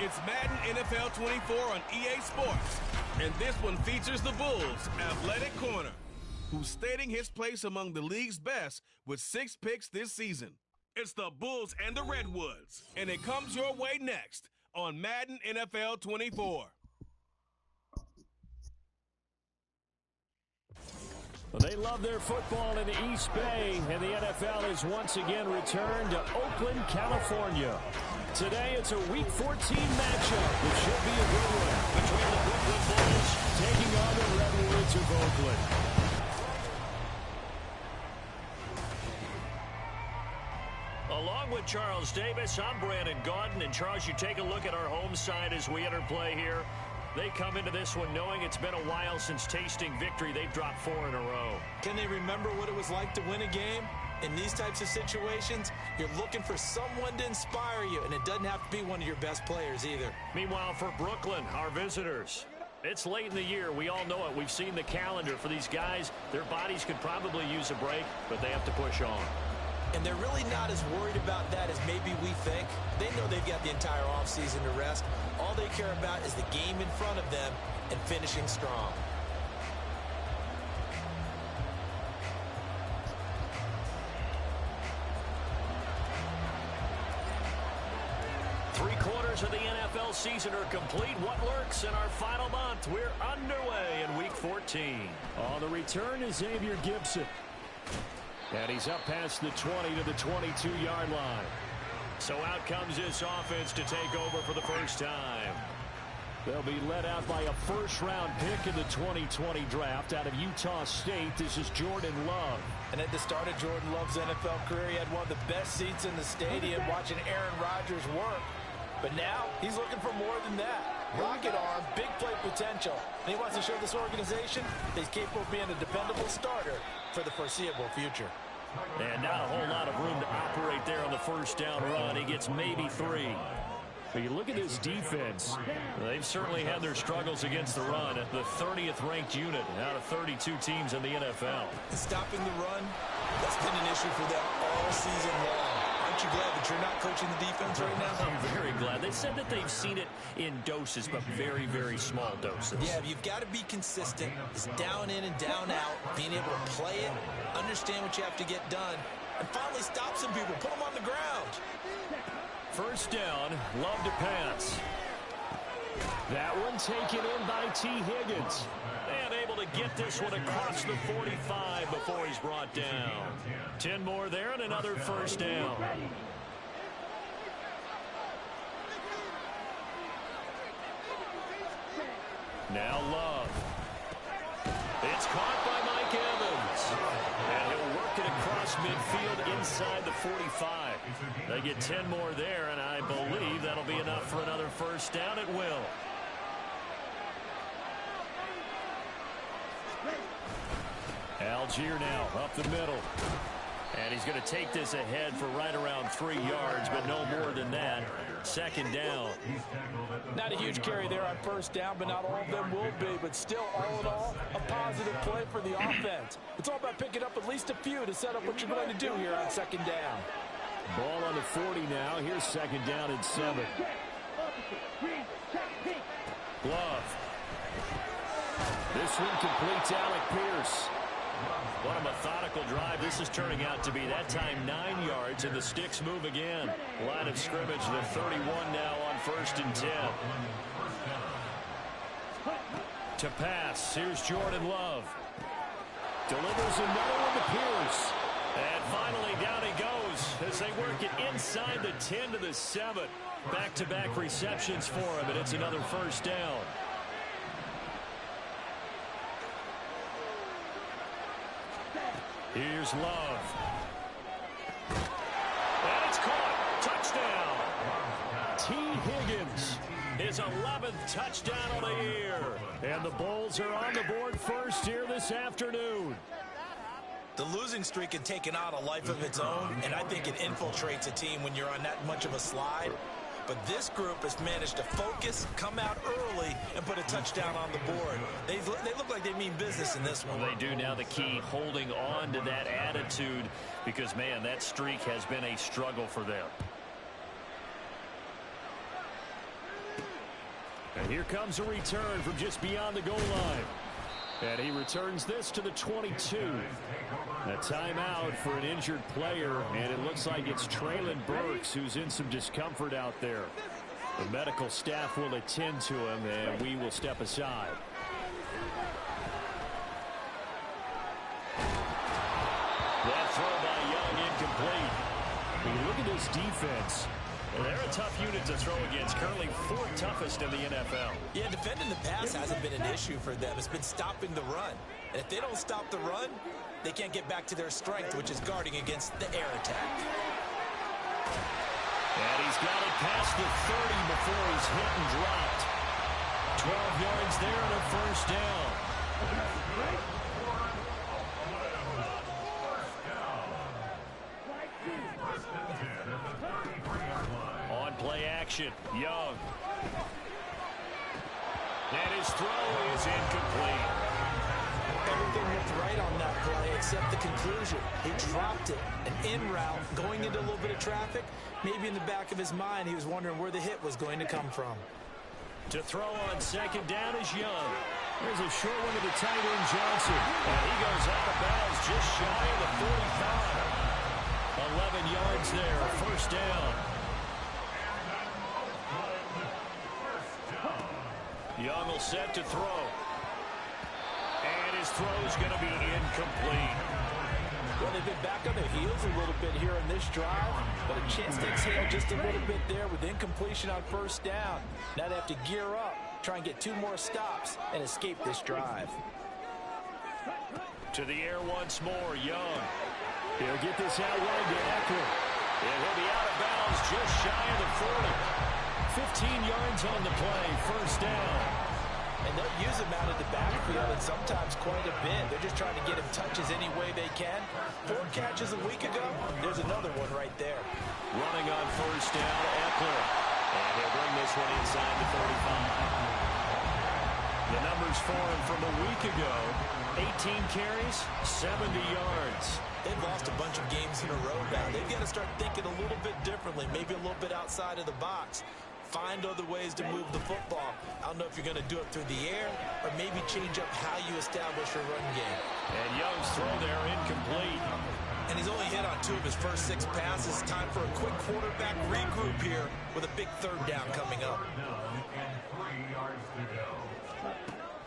It's Madden NFL 24 on EA Sports. And this one features the Bulls' athletic corner, who's stating his place among the league's best with 6 picks this season. It's the Bulls and the Redwoods, and it comes your way next on Madden NFL 24. Well, they love their football in the East Bay, and the NFL has once again returned to Oakland, California. Today, it's a Week 14 matchup, which should be a good one, between the Brooklyn Bulls taking on the Redwoods of Oakland. Along with Charles Davis, I'm Brandon Gaudin. And Charles, you take a look at our home side as we enter play here. They come into this one knowing it's been a while since tasting victory. They've dropped 4 in a row. Can they remember what it was like to win a game? In these types of situations, you're looking for someone to inspire you, and it doesn't have to be one of your best players either. Meanwhile, for Brooklyn, our visitors, it's late in the year. We all know it. We've seen the calendar for these guys. Their bodies could probably use a break, but they have to push on. And they're really not as worried about that as maybe we think. They know they've got the entire offseason to rest. All they care about is the game in front of them and finishing strong. Three-quarters of the NFL season are complete. What lurks in our final month? We're underway in Week 14. On the return is Xavier Gibson. And he's up past the 20 to the 22-yard line. So out comes this offense to take over for the first time. They'll be led out by a first-round pick in the 2020 draft out of Utah State. This is Jordan Love. And at the start of Jordan Love's NFL career, he had one of the best seats in the stadium watching Aaron Rodgers work. But now he's looking for more than that. Rocket arm, big play potential. And he wants to show this organization that he's capable of being a dependable starter for the foreseeable future. And not a whole lot of room to operate there on the first down run. He gets maybe 3. But you look at this defense. They've certainly had their struggles against the run. The 30th ranked unit out of 32 teams in the NFL. Stopping the run, that's been an issue for them all season long. Aren't you glad that you're not coaching the defense right now? I'm very glad. They said that they've seen it in doses, but very, very small doses. Yeah, you've got to be consistent. It's down in and down out, being able to play it, understand what you have to get done, and finally stop some people, put them on the ground. First down, Love to pass. That one taken in by T. Higgins. And able to get this one across the 45 before he's brought down. 10 more there and another first down. Now Love. It's caught by Mike Evans. And he'll work it across midfield inside the 45. They get 10 more there, and I believe that'll be enough for another first down. It will. Algier now up the middle. And he's going to take this ahead for right around 3 yards, but no more than that. Second down. Not a huge carry there on first down, but not all of them will be. But still, all in all, a positive play for the offense. It's all about picking up at least a few to set up what you're going to do here on second down. Ball on the 40 now. Here's second down and 7. Love. This one completes Alec Pierce. What a methodical drive this is turning out to be. That time 9 yards, and the sticks move again. Line of scrimmage, the 31 now on first and 10. To pass, here's Jordan Love. Delivers another one to Pierce. And finally down he goes as they work it inside the 10 to the 7. Back-to-back receptions for him, and it's another first down. Here's Love. And it's caught. Touchdown. T. Higgins, his 11th touchdown of the year. And the Bulls are on the board first here this afternoon. The losing streak had taken on a life of its own, and I think it infiltrates a team when you're on that much of a slide. But this group has managed to focus, come out early, and put a touchdown on the board. They look like they mean business in this one. Well, they do now. The key, holding on to that attitude, because, man, that streak has been a struggle for them. And here comes a return from just beyond the goal line. And he returns this to the 22. A timeout for an injured player, and it looks like it's Traylon Burks who's in some discomfort out there. The medical staff will attend to him, and we will step aside. That throw by Young incomplete. When you look at this defense, they're a tough unit to throw against, currently 4th toughest in the NFL. Yeah, defending the pass hasn't been an issue for them. It's been stopping the run. And if they don't stop the run, they can't get back to their strength, which is guarding against the air attack. And he's got it past the 30 before he's hit and dropped. 12 yards there and a first down. On play action, Young. And his throw is incomplete. Everything looked right on that play except the conclusion. He dropped it. An in route going into a little bit of traffic. Maybe in the back of his mind he was wondering where the hit was going to come from. To throw on second down is Young. There's a short one to the tight end, Johnson. And he goes out of bounds just shy of the 45. 11 yards there, first down. Young will set to throw. And his throw's going to be incomplete. Well, they've been back on their heels a little bit here in this drive, but a chance to exhale just a little bit there with incompletion on first down. Now they have to gear up, try and get 2 more stops, and escape this drive. To the air once more, Young. He'll get this out wide to Eckler. And he'll be out of bounds just shy of the 40. 15 yards on the play, first down. And they'll use him out of the backfield and sometimes quite a bit. They're just trying to get him touches any way they can. 4 catches a week ago. There's another one right there. Running on first down, Eckler. And he'll bring this one inside the 35. The numbers for him from a week ago. 18 carries, 70 yards. They've lost a bunch of games in a row now. They've got to start thinking a little bit differently, maybe a little bit outside of the box. Find other ways to move the football. I don't know if you're going to do it through the air or maybe change up how you establish your run game. And Young's throw there incomplete. And he's only hit on 2 of his first 6 passes. Time for a quick quarterback regroup here with a big third down coming up.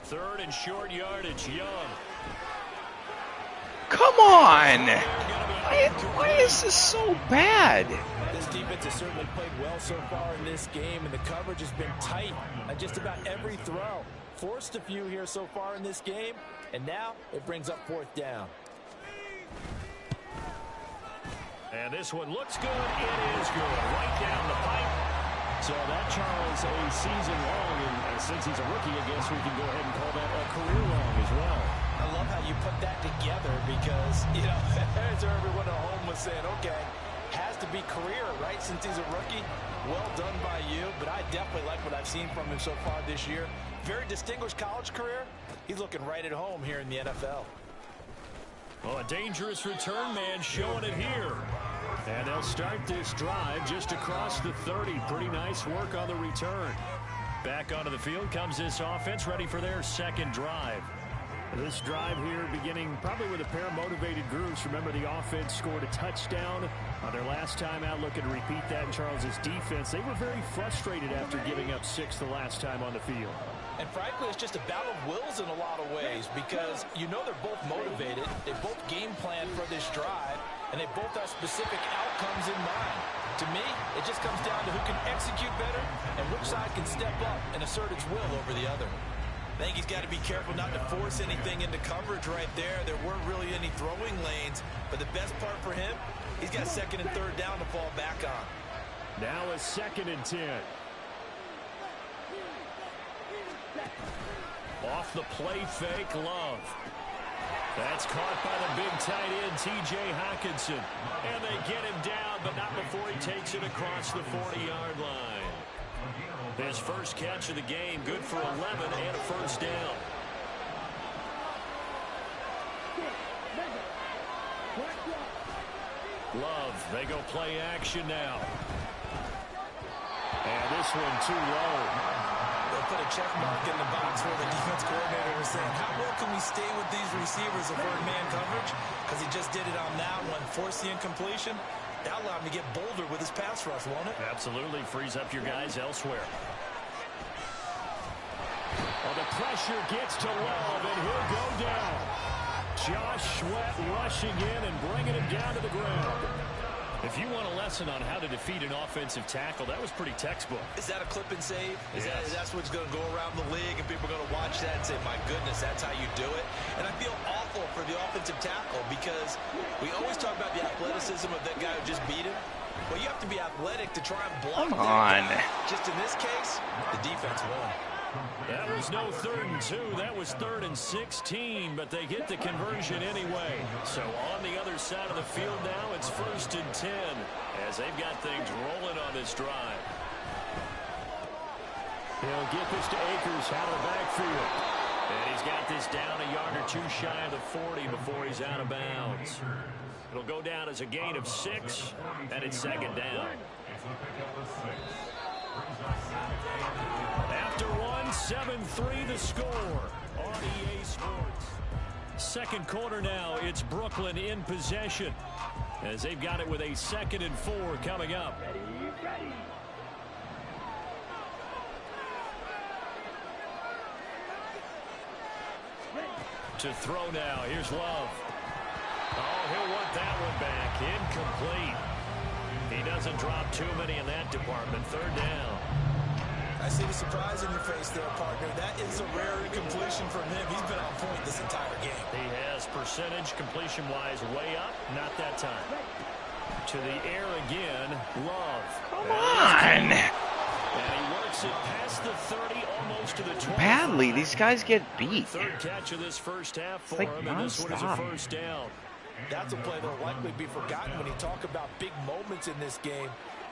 3rd and short yardage, Young. Come on! Why is this so bad? This defense has certainly played well so far in this game, and the coverage has been tight on just about every throw. Forced a few here so far in this game, and now it brings up 4th down. And this one looks good. It is good. Right down the pipe. So that, Charles, a season long, and since he's a rookie, I guess we can go ahead and call that a career long as well. I love how you put that together because, you know, as everyone at home was saying, okay, has to be career, right, since he's a rookie. Well done by you, but I definitely like what I've seen from him so far this year. Very distinguished college career. He's looking right at home here in the NFL. Oh, a dangerous return man showing it here. And they'll start this drive just across the 30. Pretty nice work on the return. Back onto the field comes this offense, ready for their second drive. This drive here beginning probably with a pair of motivated groups. Remember, the offense scored a touchdown on their last time out. Looking to repeat that in Charles's defense. They were very frustrated after giving up 6 the last time on the field. And frankly, it's just a battle of wills in a lot of ways because you know they're both motivated. They both game plan for this drive, and they both have specific outcomes in mind. To me, it just comes down to who can execute better and which side can step up and assert its will over the other. I think he's got to be careful not to force anything into coverage right there. There weren't really any throwing lanes, but the best part for him, he's got 2nd and 3rd down to fall back on. Now a 2nd and 10. Off the play fake, Love. That's caught by the big tight end, T.J. Hockenson. And they get him down, but not before he takes it across the 40-yard line. His first catch of the game, good for 11 and a first down. Love, they go play action now. And this one too low. Well, they put a check mark in the box where the defense coordinator was saying, how well can we stay with these receivers if we're in man coverage? Because he just did it on that one, forced the incompletion. That allowed him to get bolder with his pass rush, won't it? Absolutely. Frees up your guys elsewhere. Well, the pressure gets to Love, and he'll go down. Josh Sweat rushing in and bringing him down to the ground. If you want a lesson on how to defeat an offensive tackle, that was pretty textbook. Is that a clip and save? Yes. That's what's going to go around the league, and people are going to watch that and say, my goodness, that's how you do it. And I feel awful for the offensive tackle because we always talk about the athleticism of that guy who just beat him. Well, you have to be athletic to try and block Come on. that guy. Just in this case, the defense won. That was no 3rd and 2. That was 3rd and 16, but they get the conversion anyway. So on the other side of the field now, it's 1st and 10 as they've got things rolling on this drive. He'll get this to Akers out of the backfield. And he's got this down a yard or two shy of the 40 before he's out of bounds. It'll go down as a gain of 6, and it's 2nd down. After 7-3 the score on EA Sports. 2nd quarter now, it's Brooklyn in possession as they've got it with a 2nd and 4 coming up. To throw now, here's Love. Oh, he'll want that one back. Incomplete. He doesn't drop too many in that department. 3rd down. I see the surprise in your face there, partner. That is a rare incompletion from him. He's been on point this entire game. He has percentage completion-wise way up. Not that time. To the air again. Love. Come on. And he works it past the 30, almost to the 20. Badly, these guys get beat. 3rd catch of this first half for like him, and this one is a 1st down. That's a play that will likely be forgotten when you talk about big moments in this game.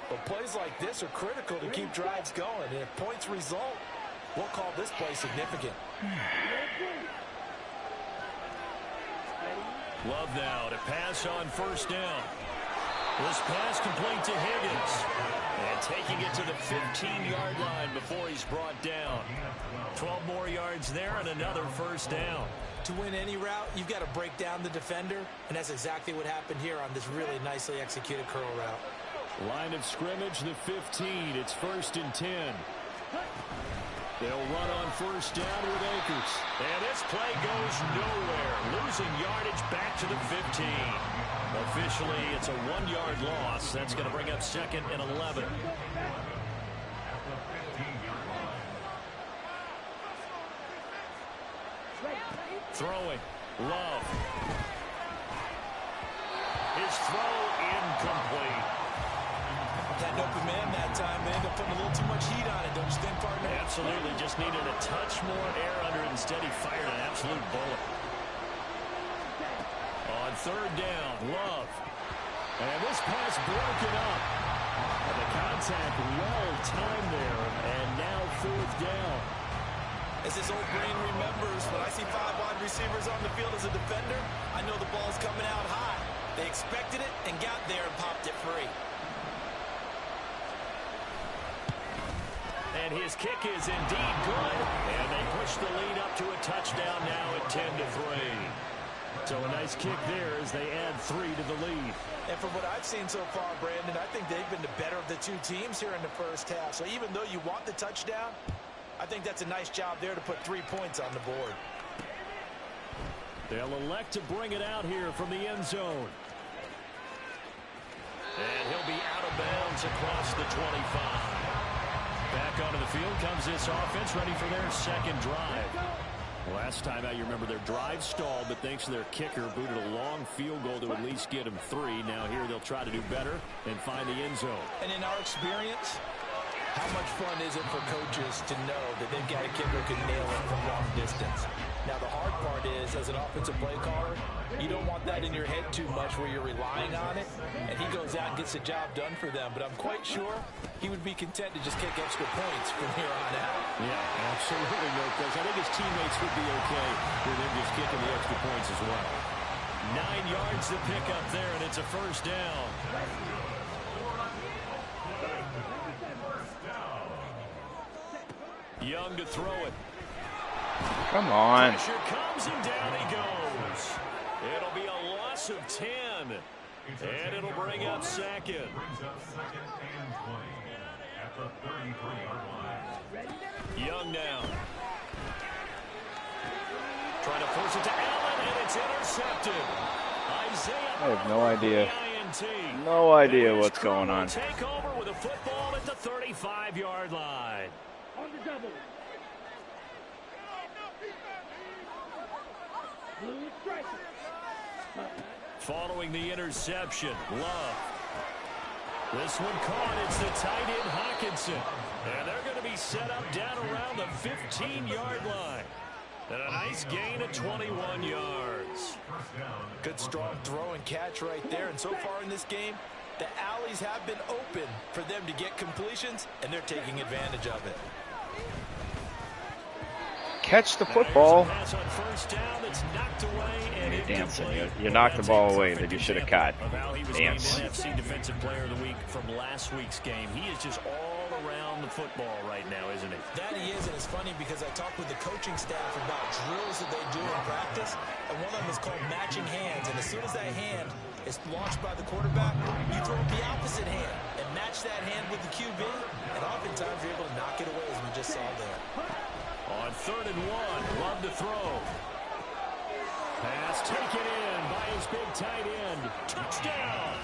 But plays like this are critical to keep drives going. And if points result, we'll call this play significant. Love now to pass on 1st down. This pass complete to Higgins. And taking it to the 15-yard line before he's brought down. 12 more yards there and another 1st down. To win any route, you've got to break down the defender. And that's exactly what happened here on this really nicely executed curl route. Line of scrimmage, the 15. It's 1st and 10. They'll run on 1st down with Akers. And this play goes nowhere. Losing yardage back to the 15. Officially, it's a 1-yard loss. That's going to bring up 2nd and 11. Throwing. Love. His throw incomplete. Had an open man that time, man. They're putting a little too much heat on it, don't you think, partner? Absolutely. Just needed a touch more air under it. Instead, he fired an absolute bullet. On 3rd down, Love. And this pass broken up. And the contact well timed there. And now 4th down. As this old brain remembers, when I see 5 wide receivers on the field as a defender, I know the ball's coming out high. They expected it and got there and popped it free. And his kick is indeed good. And they push the lead up to a touchdown now at 10-3. So a nice kick there as they add 3 to the lead. And from what I've seen so far, Brandon, I think they've been the better of the 2 teams here in the first half. So even though you want the touchdown, I think that's a nice job there to put 3 points on the board. They'll elect to bring it out here from the end zone. And he'll be out of bounds across the 25. Back onto the field comes this offense, ready for their 2nd drive. Last time out, you remember their drive stalled, but thanks to their kicker, booted a long field goal to at least get them 3. Now here they'll try to do better and find the end zone. And in our experience, how much fun is it for coaches to know that they've got a kicker who can nail it from long distance? Now, the hard part is, as an offensive play caller, you don't want that in your head too much where you're relying on it, and he goes out and gets the job done for them. But I'm quite sure he would be content to just kick extra points from here on out. Yeah, absolutely no question. I think his teammates would be okay with him just kicking the extra points as well. 9 yards to pick up there, and it's a 1st down. Young to throw it. Come on. Pressure comes and down he goes. It'll be a loss of 10. And it'll bring up second. Young now. Trying to force it to Allen, and it's intercepted. I have no idea. No idea what's going on. Take over with a football at the 35-yard line. On the double. Blue striker. Following the interception, Love. This one caught. It's the tight end Hawkinson. And they're going to be set up down around the 15-yard line. And a nice gain of 21 yards. Good strong throw and catch right there. And so far in this game, the alleys have been open for them to get completions, and they're taking advantage of it. Catch the football. Pass on first down that's knocked away and You're dancing. incomplete. You knocked the ball away that you should have caught. Of how he was Dance. named NFC Defensive Player of the Week from last week's game. He is just all around the football right now, isn't he? That he is, and it's funny because I talked with the coaching staff about drills that they do in practice, and one of them is called matching hands. And as soon as that hand is launched by the quarterback, you throw up the opposite hand and match that hand with the QB, and oftentimes you're able to knock it away, as we just saw there. On 3rd and 1, Love to throw. Pass taken in by his big tight end. Touchdown!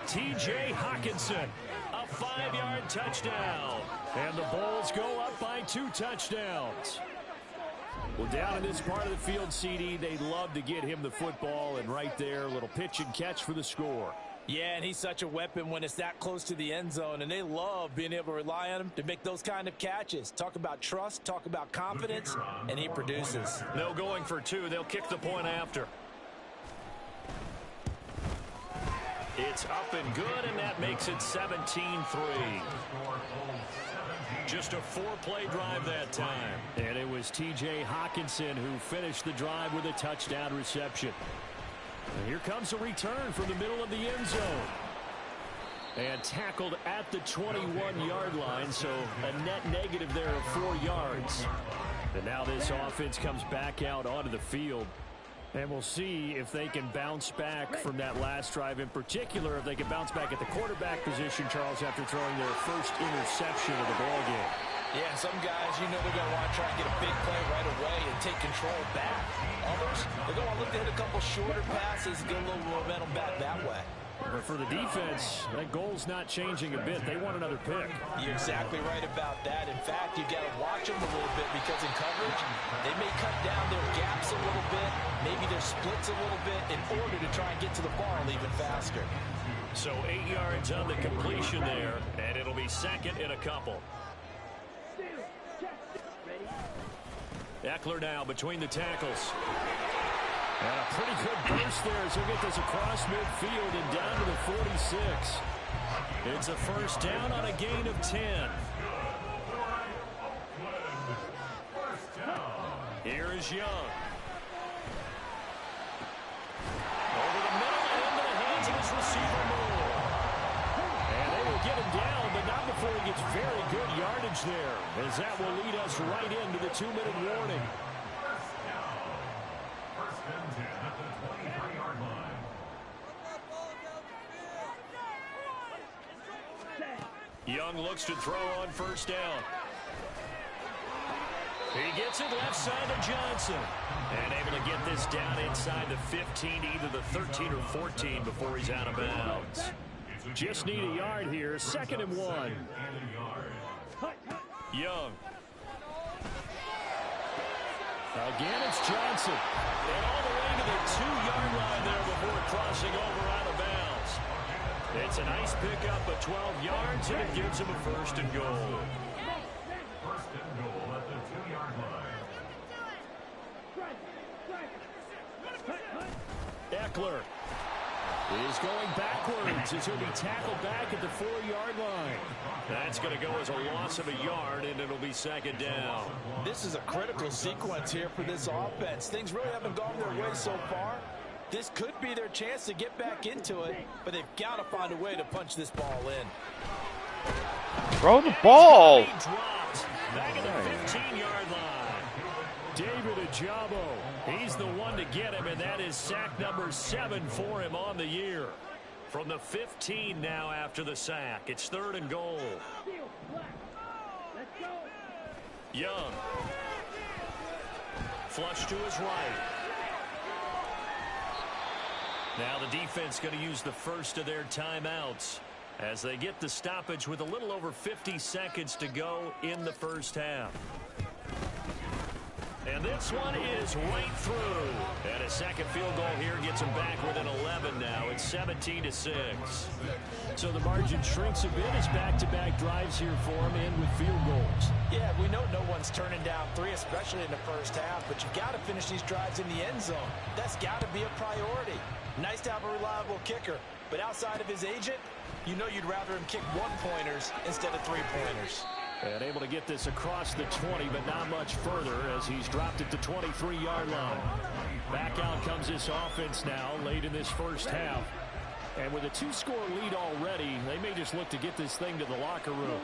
T.J. Hawkinson, a 5-yard touchdown. And the Bulls go up by 2 touchdowns. Well, down in this part of the field, CD, they love to get him the football, and right there, a little pitch and catch for the score. Yeah, and he's such a weapon when it's that close to the end zone, and they love being able to rely on him to make those kind of catches. Talk about trust, talk about confidence, and he produces. No going for 2. They'll kick the point after. It's up and good, and that makes it 17-3. Just a 4-play drive that time. And it was T.J. Hawkinson who finished the drive with a touchdown reception. And here comes a return from the middle of the end zone. And tackled at the 21-yard line, so a net negative there of 4 yards. And now this offense comes back out onto the field. And we'll see if they can bounce back from that last drive, in particular if they can bounce back at the quarterback position, Charles, after throwing their first interception of the ballgame. Yeah, some guys, you know they're going to want to try and get a big play right away and take control back. Others, they're going to look to hit a couple shorter passes and get a little momentum back that way. But for the defense, that goal's not changing a bit. They want another pick. You're exactly right about that. In fact, you've got to watch them a little bit because in coverage, they may cut down their gaps a little bit, maybe their splits a little bit in order to try and get to the ball even faster. So 8 yards on the completion there, and it'll be second in a couple. Eckler now between the tackles. And a pretty good burst there as he'll get this across midfield and down to the 46. It's a first down on a gain of 10. Here is Young. Over the middle and into the hands of his receiver Moore. And they will get him down, but not before he gets very good yardage there, as that will lead us right into the 2-minute warning. Young looks to throw on first down. He gets it left side to Johnson. And able to get this down inside the 15, either the 13 or 14 before he's out of bounds. Just need a yard here, 2nd and 1. Young. Again, it's Johnson. And all the way to the 2-yard line there before crossing over out of bounds. It's a nice pickup of 12 yards, and it gives him a 1st and goal. 1st and goal at the 2-yard line. Eckler is going backwards as he'll be tackled back at the 4-yard line. That's going to go as a loss of a yard, and it'll be 2nd down. This is a critical sequence here for this offense. Things really haven't gone their way so far. This could be their chance to get back into it, but they've got to find a way to punch this ball in. Throw the ball. back at the 15-yard line. David Ajabo, he's the one to get him, and that is sack number 7 for him on the year. From the 15 now after the sack. It's 3rd and goal. Young. Flush to his right. Now the defense going to use the first of their timeouts as they get the stoppage with a little over 50 seconds to go in the first half. And this one is right through. And a second field goal here gets them back within 11 now. It's 17-6. So the margin shrinks a bit as back-to-back drives here for them and with field goals. Yeah, we know no one's turning down 3, especially in the first half, but you got to finish these drives in the end zone. That's got to be a priority. Nice to have a reliable kicker, but outside of his agent, you know you'd rather him kick 1-pointers instead of 3-pointers. And able to get this across the 20, but not much further as he's dropped it to 23-yard line. Back out comes this offense now late in this first half. And with a 2-score lead already, they may just look to get this thing to the locker room.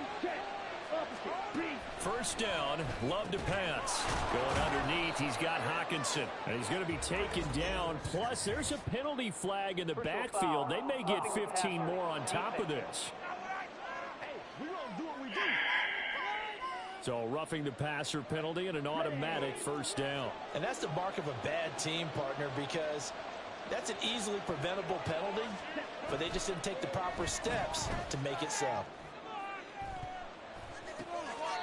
First down, Love to pass. Going underneath, he's got Hawkinson. And he's going to be taken down. Plus, there's a penalty flag in the backfield. They may get 15 more on top of this. So roughing the passer penalty and an automatic first down. And that's the mark of a bad team, partner, because that's an easily preventable penalty, but they just didn't take the proper steps to make it so.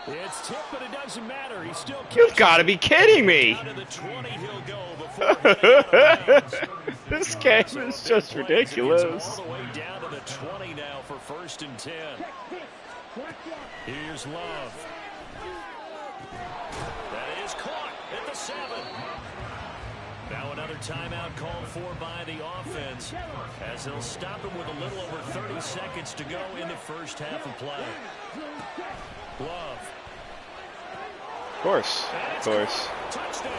It's tipped, but it doesn't matter. He's still You've got to be kidding me. Down to the 20 he'll go before heading out of bounds. This game is just ridiculous. All the way down to the 20 now for 1st and 10. Here's Love. That is caught at the 7. Now another timeout called for by the offense as they'll stop him with a little over 30 seconds to go in the first half of play. Love. Of course. Touchdown.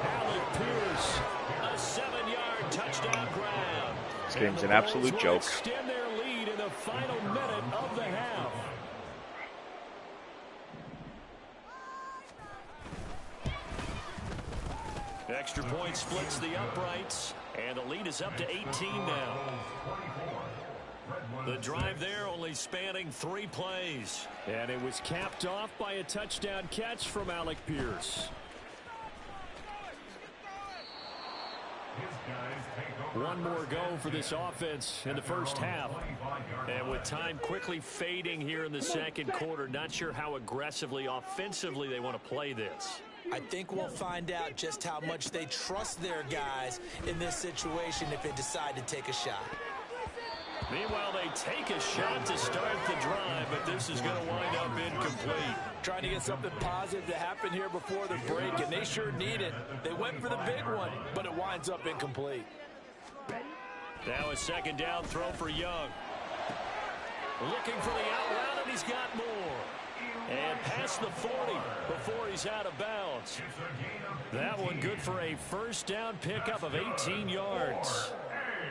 Alec Pierce, a 7-yard touchdown grab. This game's an absolute joke. Extend their lead in the final minute of the half. Extra point splits the uprights, and the lead is up to 18 now. The drive there only spanning 3 plays. And it was capped off by a touchdown catch from Alec Pierce. One more go for this offense in the first half. And with time quickly fading here in the second quarter, not sure how aggressively, offensively they want to play this. I think we'll find out just how much they trust their guys in this situation if they decide to take a shot. Meanwhile, they take a shot to start the drive, but this is going to wind up incomplete. Trying to get something positive to happen here before the break, and they sure need it. They went for the big one, but it winds up incomplete. Now a second down throw for Young. Looking for the out route, and he's got more. And past the 40 before he's out of bounds. That one good for a first down pickup of 18 yards.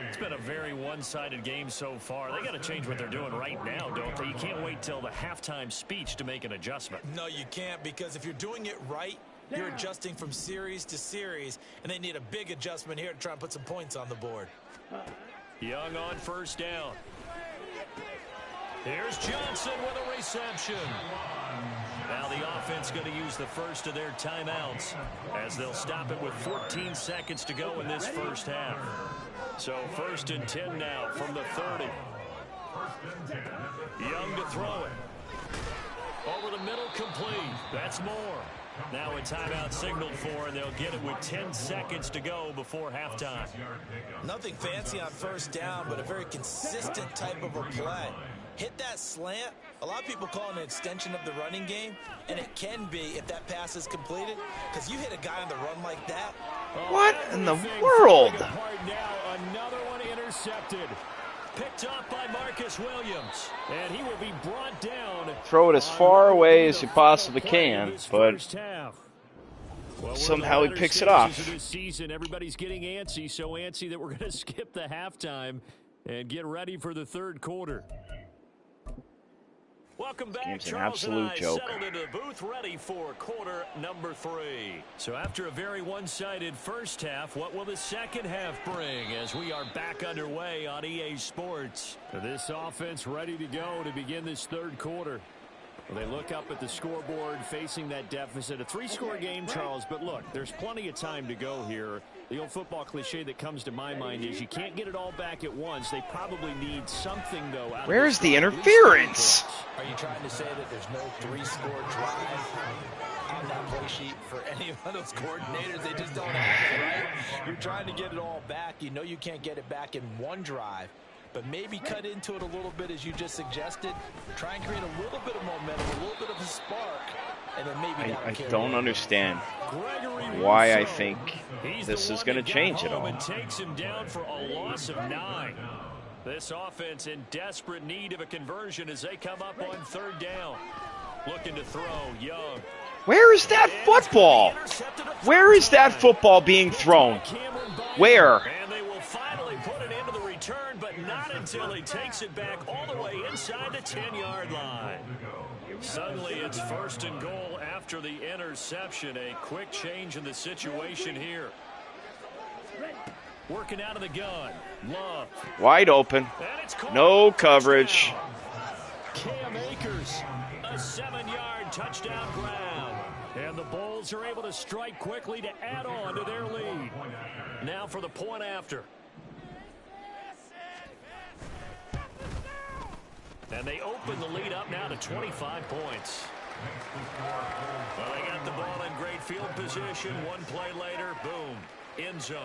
It's been a very one-sided game so far. They got to change what they're doing right now, don't they? You can't wait till the halftime speech to make an adjustment. No, you can't, because if you're doing it right, you're adjusting from series to series, and they need a big adjustment here to try and put some points on the board. Young on first down. Here's Johnson with a reception. Now the offense going to use the first of their timeouts as they'll stop it with 14 seconds to go in this first half. So 1st and 10 now from the 30. Young to throw it. Over the middle, complete. That's more. Now a timeout signaled for, and they'll get it with 10 seconds to go before halftime. Nothing fancy on first down, but a very consistent type of a play. Hit that slant. A lot of people call it an extension of the running game, and it can be if that pass is completed, because you hit a guy on the run like that. What in the world? Now another one intercepted. Picked off by Marcus Williams, and he will be brought down. Throw it as far away as you possibly can, but somehow he picks it off. This season, everybody's getting antsy, so antsy that we're going to skip the halftime and get ready for the third quarter. Welcome back. Game's an Charles absolute and I joke. settled into the booth, ready for quarter number 3. So after a very one-sided first half, what will the second half bring as we are back underway on EA Sports? This offense ready to go to begin this third quarter. Well, they look up at the scoreboard facing that deficit. A 3-score game, Charles, but look, there's plenty of time to go here. The old football cliche that comes to my mind is you can't get it all back at once. They probably need something, though. Where's the interference? Are you trying to say that there's no 3-score drive on that play sheet for any of those coordinators? They just don't have it, right? You're trying to get it all back. You know you can't get it back in one drive. But maybe cut into it a little bit, as you just suggested. Try and create a little bit of momentum, a little bit of a spark, and then maybe I don't understand why I think this is going to change it all. And takes him down for a loss of 9. This offense in desperate need of a conversion as they come up on third down. Looking to throw, Young. Where is that football? Where is that football being thrown? Where? And they will finally put it into the return, but not until he takes it back all the way inside the 10-yard line. Suddenly it's 1st and goal after the interception. A quick change in the situation here. Working out of the gun. Love. Wide open. No coverage. Cam Akers, a 7-yard touchdown ground. And the Bulls are able to strike quickly to add on to their lead. Now for the point after. And they open the lead up now to 25 points. Well, they got the ball in great field position. One play later, boom, end zone.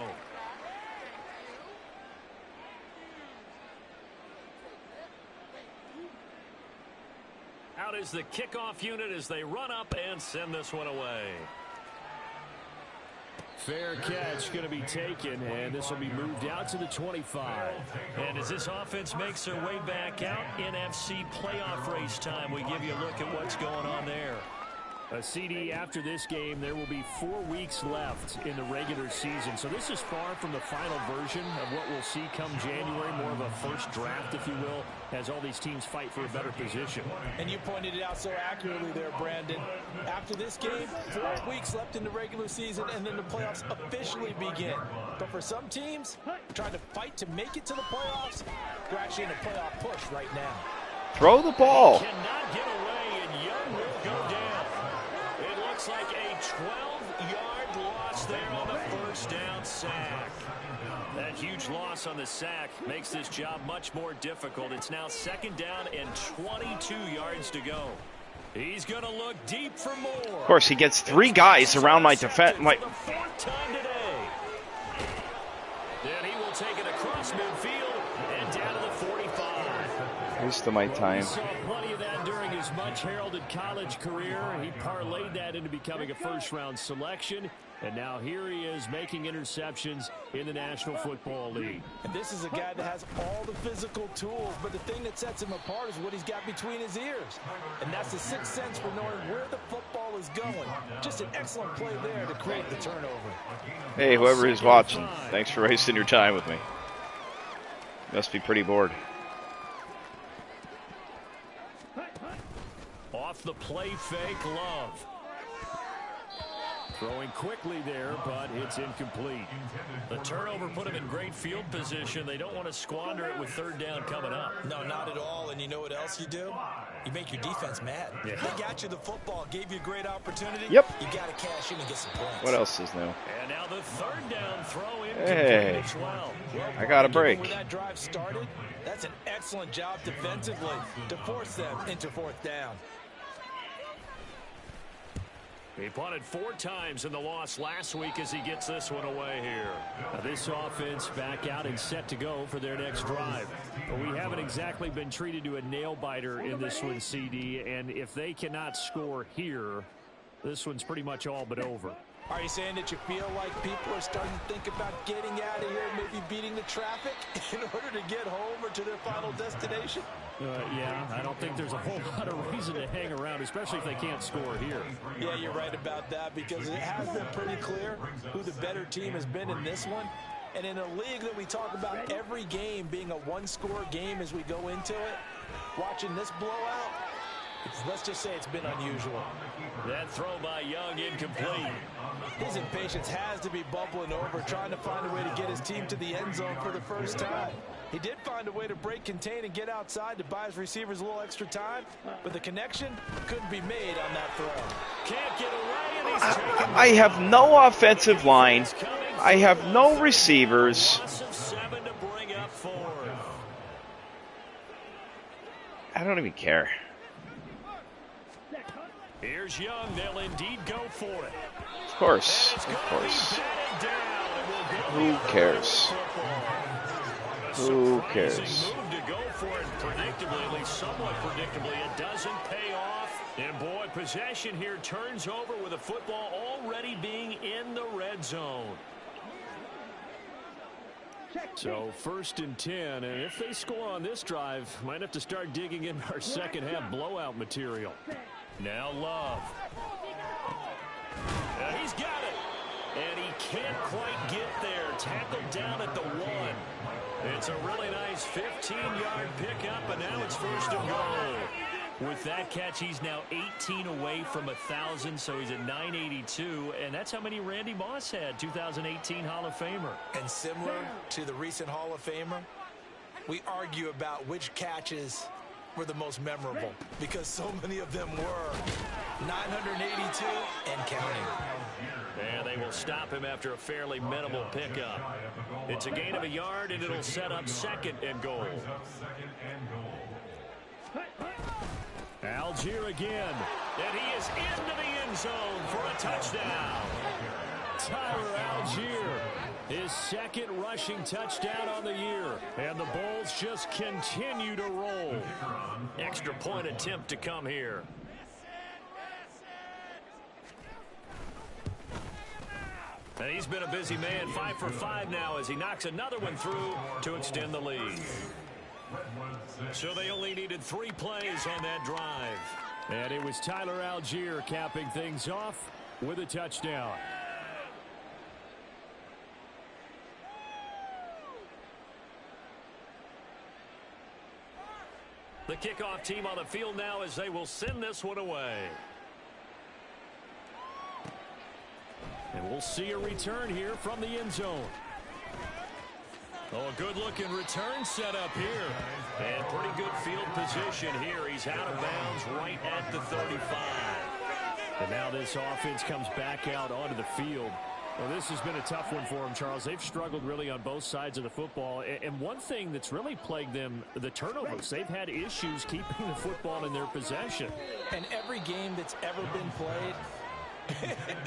Out is the kickoff unit as they run up and send this one away. Fair catch going to be taken, and this will be moved out to the 25. And as this offense makes their way back out, NFC playoff race time, we give you a look at what's going on there. A CD after this game, there will be 4 weeks left in the regular season. So this is far from the final version of what we'll see come January, more of a first draft, if you will, as all these teams fight for a better position. And you pointed it out so accurately there, Brandon. After this game, 4 weeks left in the regular season, and then the playoffs officially begin. But for some teams, trying to fight to make it to the playoffs, they're actually in a playoff push right now. Throw the ball. Cannot get away, and Young will go down. Looks like a 12-yard loss there on the first down sack. That huge loss on the sack makes this job much more difficult. It's now 2nd down and 22 yards to go. He's going to look deep for more. Of course, he gets 3 guys around my defense. For the 4th time today. Then he will take it across midfield and down to the 45. Waste of my time. He saw plenty of that during his much-heralded college career. He parlayed that into becoming a first-round selection. And now here he is making interceptions in the National Football League. And this is a guy that has all the physical tools, but the thing that sets him apart is what he's got between his ears. And that's the sixth sense for knowing where the football is going. Just an excellent play there to create the turnover. Hey, whoever is watching, thanks for wasting your time with me. Must be pretty bored. Off the play fake, Love. Throwing quickly there, but it's incomplete. The turnover put him in great field position. They don't want to squander it with 3rd down coming up. No, not at all. And you know what else you do? You make your defense mad. Yeah. They got you the football, gave you a great opportunity. Yep. You got to cash in and get some points. What else is new? And now the 3rd down throw in Hey, as well. I got a break. Where that drive started, that's an excellent job defensively to force them into 4th down. He punted 4 times in the loss last week as he gets this one away here. Now this offense back out and set to go for their next drive. But we haven't exactly been treated to a nail-biter in this one, CD, and if they cannot score here, this one's pretty much all but over. Are you saying that you feel like people are starting to think about getting out of here, maybe beating the traffic in order to get home or to their final destination? Yeah, I don't think there's a whole lot of reason to hang around, especially if they can't score here. Yeah, you're right about that, because it has been pretty clear who the better team has been in this one. And in a league that we talk about every game being a one-score game as we go into it, watching this blowout, Let's just say it's been unusual. That throw by Young incomplete. His impatience has to be bubbling over, trying to find a way to get his team to the end zone for the first time. He did find a way to break, contain, and get outside to buy his receivers a little extra time, but the connection couldn't be made on that throw. Can't get away, and he's taken. I have no offensive line. I have no receivers. Loss of 7 to bring up 4. I don't even care. Here's Young. They'll indeed go for it. Of course. Of course. Who cares? Who cares? Move to go for it predictably, at least somewhat predictably. It doesn't pay off. And boy, possession here turns over with a football already being in the red zone. So 1st and 10, and if they score on this drive, might have to start digging in our second half blowout material. Now Love. And he's got it. And he can't quite get there. Tackled down at the 1. It's a really nice 15-yard pickup, and now it's 1st and goal. With that catch, he's now 18 away from 1,000, so he's at 982, and that's how many Randy Moss had, 2018 Hall of Famer. And similar to the recent Hall of Famer, we argue about which catches were the most memorable, because so many of them were. 982 and counting. And they will stop him after a fairly minimal pickup. It's a gain of a yard, and it'll set up 2nd and goal. Algier again, and he is into the end zone for a touchdown. Tyler Algier, his 2nd rushing touchdown on the year, and the Bulls just continue to roll. Extra point attempt to come here. And he's been a busy man, 5 for 5 now as he knocks another one through to extend the lead. So they only needed 3 plays on that drive. And it was Tyler Algier capping things off with a touchdown. The kickoff team on the field now as they will send this one away. And we'll see a return here from the end zone. Oh, a good-looking return set up here. And pretty good field position here. He's out of bounds right at the 35. And now this offense comes back out onto the field. Well, this has been a tough one for them, Charles. They've struggled really on both sides of the football. And one thing that's really plagued them, the turnovers. They've had issues keeping the football in their possession. And every game that's ever been played,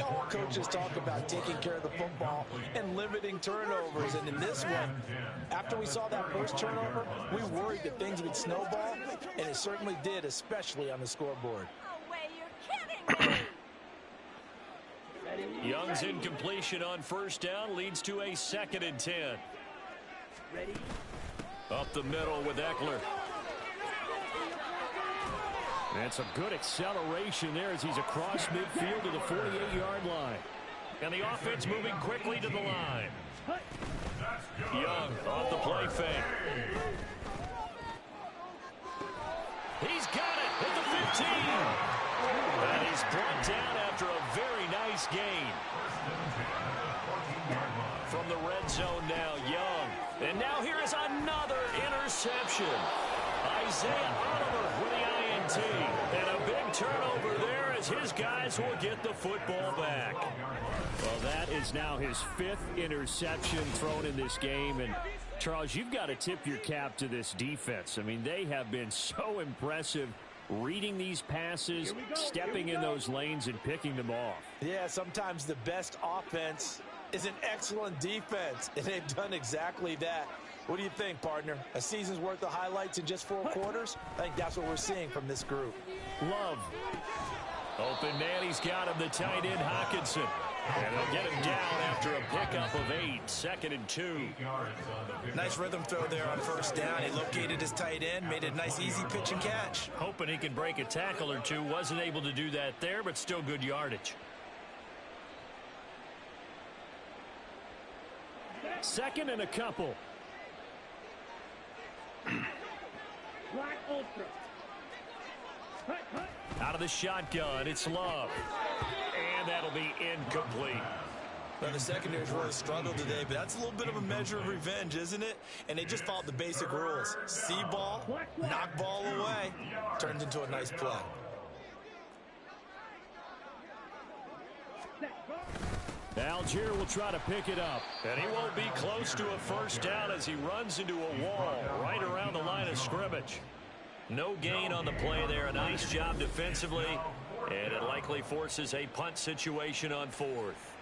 all coaches talk about taking care of the football and limiting turnovers. And in this one, after we saw that first turnover, we worried that things would snowball, and it certainly did, especially on the scoreboard. No way, you're kidding me. Young's incompletion on 1st down leads to a 2nd and 10. Ready? Up the middle with Eckler. And some good acceleration there as he's across midfield to the 48-yard line. And the offense moving quickly to the line. Young off the play fake. He's got it at the 15. And he's brought down after a very nice gain. From the red zone now, Young. And now here is another interception. Isaiah Oliver with the INT. And a big turnover there as his guys will get the football back. Well, that is now his 5th interception thrown in this game. And, Charles, you've got to tip your cap to this defense. I mean, they have been so impressive reading these passes, stepping in those lanes, and picking them off. Yeah, sometimes the best offense is an excellent defense, and they've done exactly that. What do you think, partner? A season's worth of highlights in just 4 quarters? I think that's what we're seeing from this group. Love. Open man, he's got him, the tight end, Hockenson. And they'll get him down after a pickup of 8, 2nd and 2. Nice rhythm throw there on 1st down. He located his tight end, made a nice easy pitch and catch. Hoping he can break a tackle or two. Wasn't able to do that there, but still good yardage. 2nd and a couple. Black Ultra. Out of the shotgun, it's Love. And that'll be incomplete. Well, the secondary's really struggled today, but that's a little bit of a measure of revenge, isn't it? And they just followed the basic rules. See ball, knock ball away, turns into a nice play. Algier will try to pick it up. And he won't be close to a first down as he runs into a wall right around the line of scrimmage. No gain on the play there. A nice job defensively. And it likely forces a punt situation on fourth.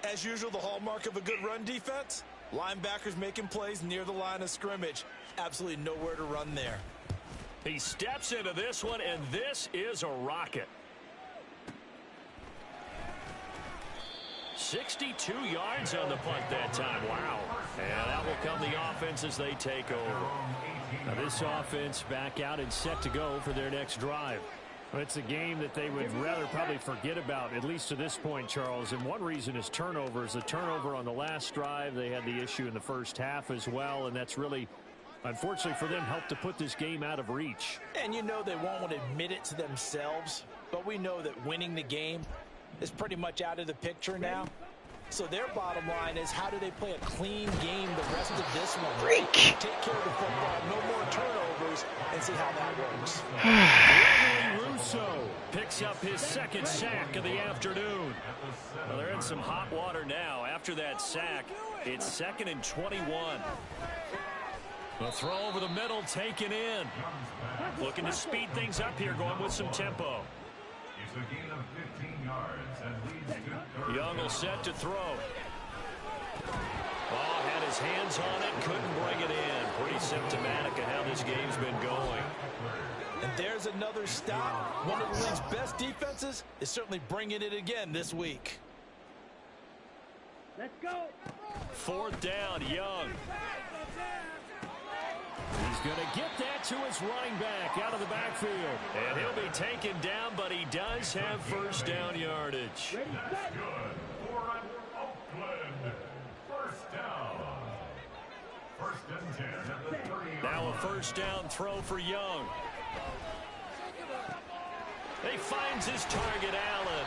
As usual, the hallmark of a good run defense, linebackers making plays near the line of scrimmage. Absolutely nowhere to run there. He steps into this one, and this is a rocket. 62 yards on the punt that time. Wow. And that will come the offense as they take over. Now this offense back out and set to go for their next drive. Well, it's a game that they would rather probably forget about, at least to this point, Charles. And one reason is turnovers. The turnover on the last drive, they had the issue in the first half as well, and that's really, unfortunately for them, helped to put this game out of reach. And you know they won't want to admit it to themselves, but we know that winning the game is pretty much out of the picture now. So their bottom line is, how do they play a clean game the rest of this one? Take care of the football, no more turnovers, and see how that works. Gregory Rousseau picks up his second sack of the afternoon. Well, they're in some hot water now. After that sack, it's 2nd and 21. The throw over the middle taken in. Looking to speed things up here, going with some tempo. It's a gain of 15 yards and leads to Young will set to throw. Ball had his hands on it, couldn't bring it in. Pretty symptomatic of how this game's been going. And there's another stop. One of the league's best defenses is certainly bringing it again this week. Let's go. 4th down, Young. He's going to get that to his running back out of the backfield. And he'll be taken down, but he does have first down yardage. good for Oakland. First down. 1st and 10 at the 30. Now a first down throw for Young. He finds his target, Allen.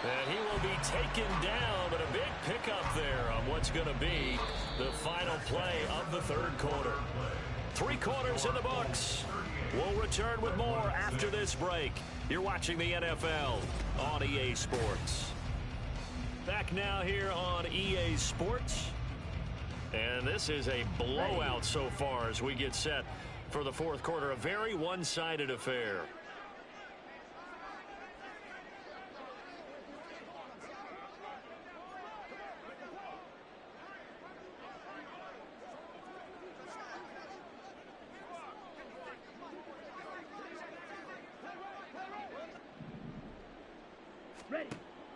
And he will be taken down, but a big pickup there on what's going to be the final play of the 3rd quarter. 3 quarters in the books. We'll return with more after this break. You're watching the NFL on EA Sports. Back now here on EA Sports. And this is a blowout so far as we get set for the 4th quarter. A very one-sided affair.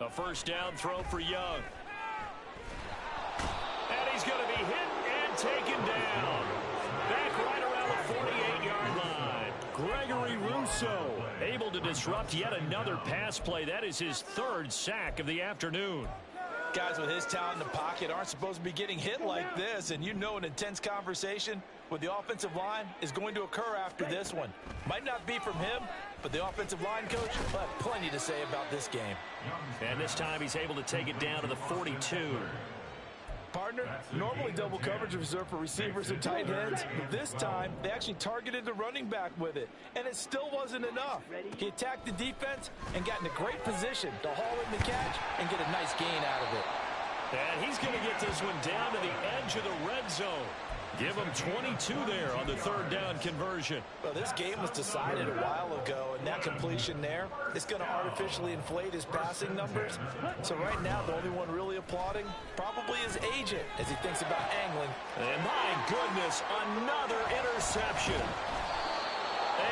A first down throw for Young. And he's going to be hit and taken down. Back right around the 48-yard line. Gregory Rousseau able to disrupt yet another pass play. That is his 3rd sack of the afternoon. Guys with his talent in the pocket aren't supposed to be getting hit like this, and you know an intense conversation with the offensive line is going to occur after this one. Might not be from him, but the offensive line coach will have plenty to say about this game. And this time he's able to take it down to the 42. Partner, normally double coverage is reserved for receivers and tight ends, but this time they actually targeted the running back with it, and it still wasn't enough. He attacked the defense and got in a great position to haul in the catch and get a nice gain out of it. And he's going to get this one down to the edge of the red zone. Give him 22 there on the 3rd down conversion. Well, this game was decided a while ago, and that completion there is going to artificially inflate his passing numbers. So right now, the only one really applauding probably his agent as he thinks about angling. And my goodness, another interception.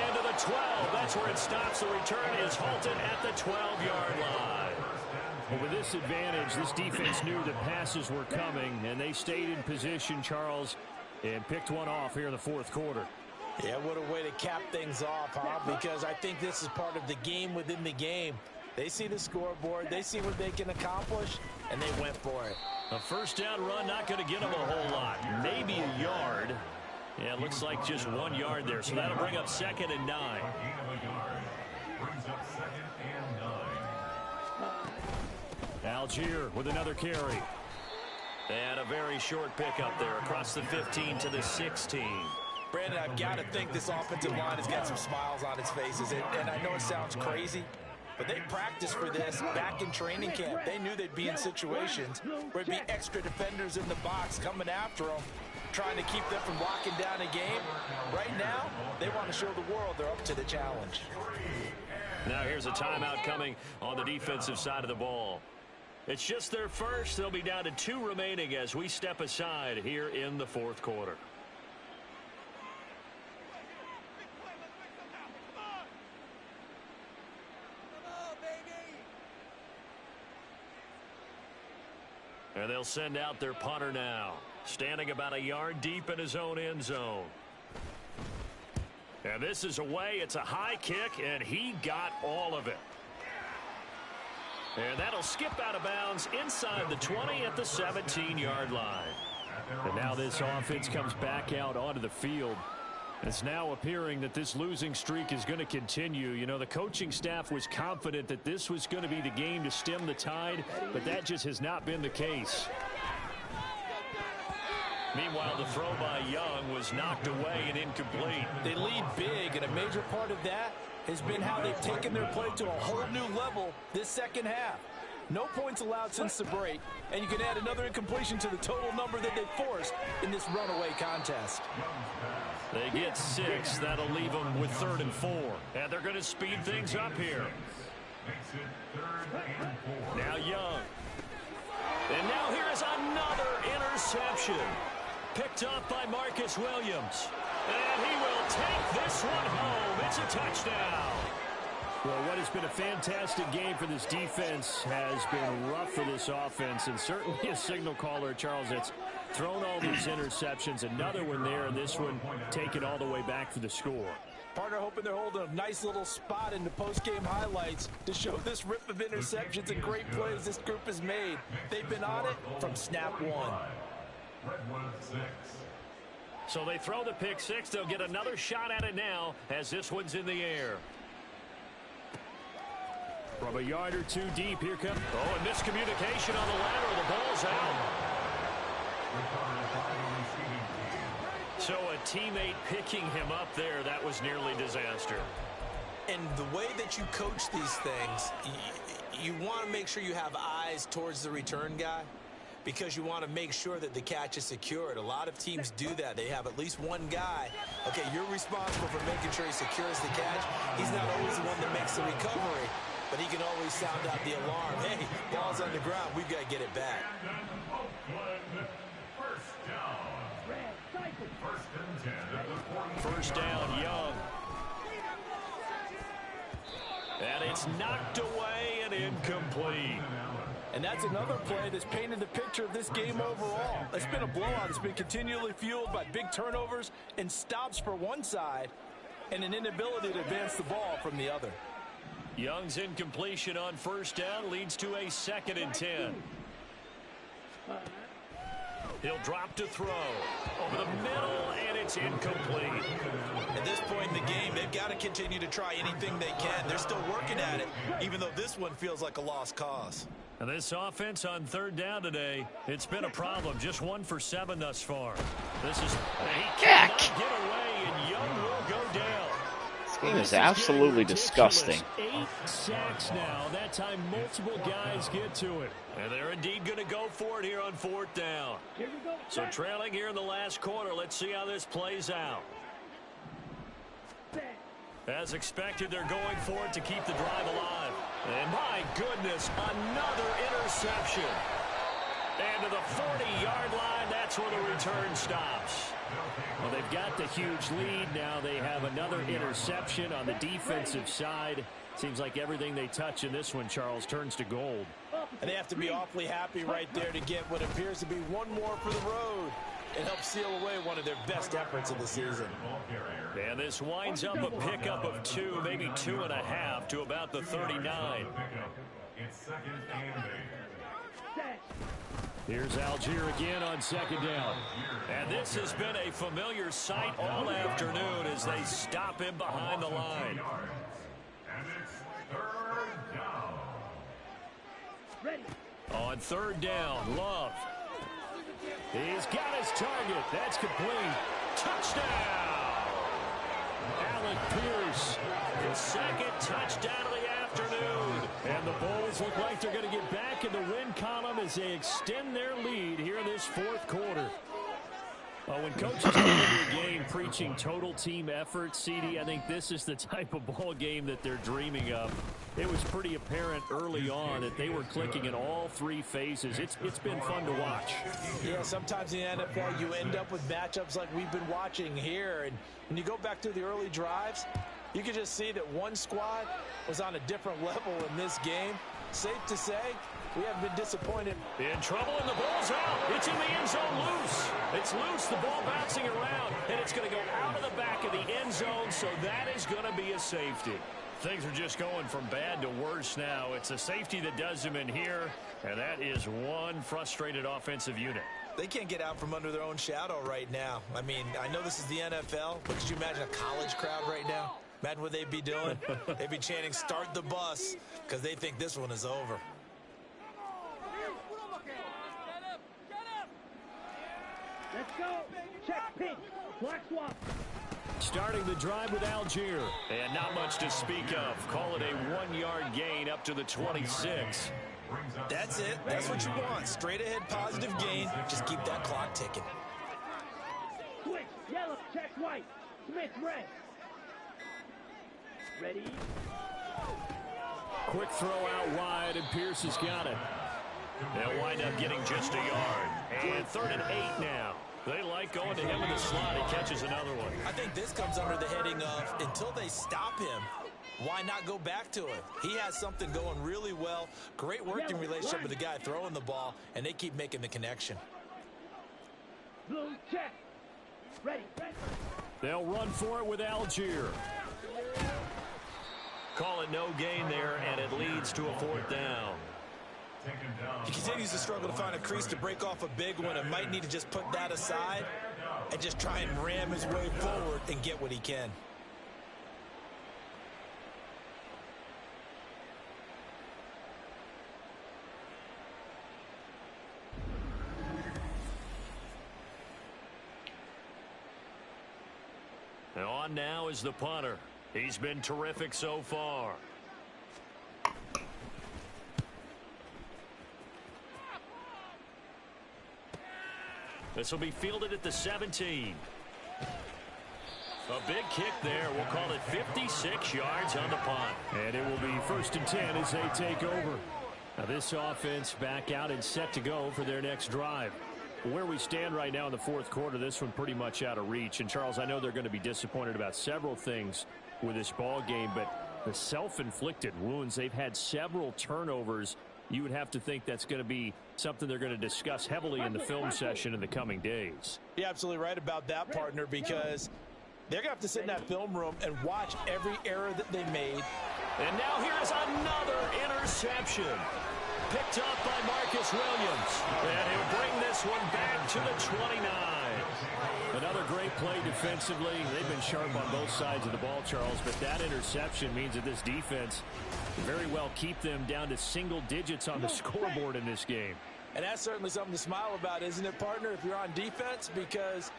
And to the 12. That's where it stops. The return is halted at the 12-yard line. Well, with this advantage, this defense knew that passes were coming, and they stayed in position, Charles, and picked one off here in the 4th quarter. Yeah, what a way to cap things off, huh? Because I think this is part of the game within the game. They see the scoreboard, they see what they can accomplish, and they went for it. A first down run, not going to get them a whole lot. Maybe a yard. Yeah, it looks like just 1 yard there, so that'll bring up 2nd and 9. brings up 2nd and 9. Algier with another carry. And a very short pickup there across the 15 to the 16. Brandon, I've got to think this offensive line has got some smiles on its faces. And I know it sounds crazy, but they practiced for this back in training camp. They knew they'd be in situations where there'd be extra defenders in the box coming after them, trying to keep them from locking down a game. Right now, they want to show the world they're up to the challenge. Now here's a timeout coming on the defensive side of the ball. It's just their first. They'll be down to 2 remaining as we step aside here in the 4th quarter. And they'll send out their punter now, standing about a yard deep in his own end zone. And this is away. It's a high kick, and he got all of it. And that'll skip out of bounds inside the 20 at the 17-yard line. And now this offense comes back out onto the field. It's now appearing that this losing streak is going to continue. You know, the coaching staff was confident that this was going to be the game to stem the tide, but that just has not been the case. Meanwhile, the throw by Young was knocked away and incomplete. They lead big, and a major part of that has been how they've taken their play to a whole new level this second half. No points allowed since the break, and you can add another incompletion to the total number that they forced in this runaway contest. They get 6. That'll leave them with 3rd and 4. And they're going to speed things up here. Now Young. And now here is another interception. Picked up by Marcus Williams. And he will take this one home. It's a touchdown. Well, what has been a fantastic game for this defense has been rough for this offense, and certainly a signal caller, Charles, that's thrown all these interceptions. Another one there, and this one taken all the way back for the score. Partner hoping they're holding a nice little spot in the post-game highlights to show this rip of interceptions and great plays this group has made. They've been on it from snap one. So they throw the pick 6. They'll get another shot at it now as this one's in the air. From a yard or 2 deep, here comes... Oh, and miscommunication on the lateral. The ball's out. So a teammate picking him up there, that was nearly disaster. And the way that you coach these things, you want to make sure you have eyes towards the return guy, because you want to make sure that the catch is secured. A lot of teams do that. They have at least one guy. Okay, you're responsible for making sure he secures the catch. He's not always the one that makes the recovery, but he can always sound out the alarm. Hey, ball's on the ground. We've got to get it back. First down, Young. And it's knocked away and incomplete. And that's another play that's painted the picture of this game overall. It's been a blowout. It's been continually fueled by big turnovers and stops for one side and an inability to advance the ball from the other. Young's incompletion on first down leads to a 2nd and 10. He'll drop to throw. Over the middle, and it's incomplete. At this point in the game, they've got to continue to try anything they can. They're still working at it, even though this one feels like a lost cause. And this offense on 3rd down today, it's been a problem. Just 1 for 7 thus far. This is... He cannot get away, and Young will go down. This game is absolutely disgusting. 8 sacks now. That time, multiple guys get to it. And they're indeed going to go for it here on 4th down. So trailing here in the last quarter. Let's see how this plays out. As expected, they're going for it to keep the drive alive. And my goodness, another interception. And to the 40-yard line, that's where the return stops. Well, they've got the huge lead. Now they have another interception on the defensive side. Seems like everything they touch in this one, Charles, turns to gold. And they have to be awfully happy right there to get what appears to be one more for the road and help seal away one of their best efforts of the season. And this winds up a pickup of 2, maybe 2.5 to about the 39. Here's Algier again on 2nd down. And this has been a familiar sight all afternoon as they stop him behind the line. And it's third down. Ready. On third down, Love. He's got his target. That's complete. Touchdown! Alec Pierce, his second touchdown of the afternoon. And the Bulls look like they're going to get back in the win column as they extend their lead here in this fourth quarter. When coaches come into a game preaching total team effort, CD, I think this is the type of ball game that they're dreaming of. It was pretty apparent early on that they were clicking in all three phases. It's been fun to watch. Yeah, sometimes in the NFL you end up with matchups like we've been watching here. And when you go back to the early drives, you can just see that one squad was on a different level in this game. Safe to say, we haven't been disappointed. In trouble, and the ball's out. It's in the end zone loose. It's loose, the ball bouncing around, and it's going to go out of the back of the end zone, so that is going to be a safety. Things are just going from bad to worse now. It's a safety that does them in here, and that is one frustrated offensive unit. They can't get out from under their own shadow right now. I mean, I know this is the NFL, but could you imagine a college crowd right now? Imagine what they'd be doing. They'd be chanting, "Start the bus," because they think this one is over. Let's go. Check pitch. Block swap. Starting the drive with Algier. And not much to speak of. Call it a 1-yard gain up to the 26. That's it. That's what you want. Straight ahead positive gain. Just keep that clock ticking. Switch. Yellow. Check white. Smith red. Ready. Quick throw out wide, and Pierce has got it. They'll wind up getting just a yard. And 3rd and 8 now. They like going to him in the slot. He catches another one. I think this comes under the heading of, until they stop him, why not go back to it? He has something going really well. Great working relationship with the guy throwing the ball, and they keep making the connection. Blue check. Ready. They'll run for it with Algier. Call it no gain there, and it leads to a 4th down. He continues to struggle to find a crease to break off a big one and might need to just put that aside and just try and ram his way forward and get what he can. And on now is the punter. He's been terrific so far. This will be fielded at the 17. A big kick there. We'll call it 56 yards on the punt. And it will be 1st and 10 as they take over. Now this offense back out and set to go for their next drive. Where we stand right now in the fourth quarter, this one pretty much out of reach. And, Charles, I know they're going to be disappointed about several things with this ball game, but the self-inflicted wounds, they've had several turnovers. You would have to think that's going to be something they're going to discuss heavily in the film session in the coming days. You're absolutely right about that, partner, because they're going to have to sit in that film room and watch every error that they made. And now here's another interception. Picked up by Marcus Williams. And he'll bring this one back to the 29. Another great play defensively. They've been sharp on both sides of the ball, Charles, but that interception means that this defense can very well keep them down to single digits on the scoreboard in this game. And that's certainly something to smile about, isn't it, partner, if you're on defense? Because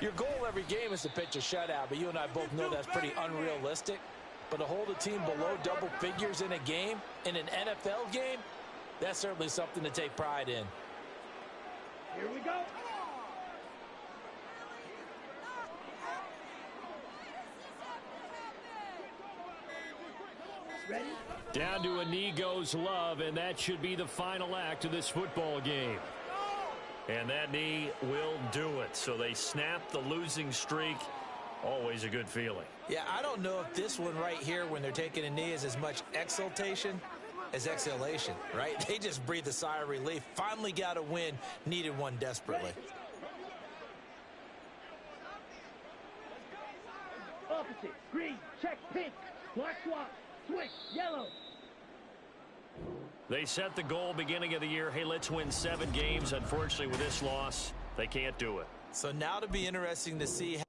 your goal every game is to pitch a shutout, but you and I both know that's pretty unrealistic. But to hold a team below double figures in a game, in an NFL game, that's certainly something to take pride in. Here we go. Ready? Down to a knee goes Love, and that should be the final act of this football game. And that knee will do it. So they snap the losing streak. Always a good feeling. Yeah, I don't know if this one right here, when they're taking a knee, is as much exultation as exhalation, right? They just breathe a sigh of relief. Finally got a win, needed one desperately. Opposite. Green. Check pink. Black swap. Switch. Yellow. They set the goal beginning of the year. Hey, let's win 7 games. Unfortunately, with this loss, they can't do it. So now to be interesting to see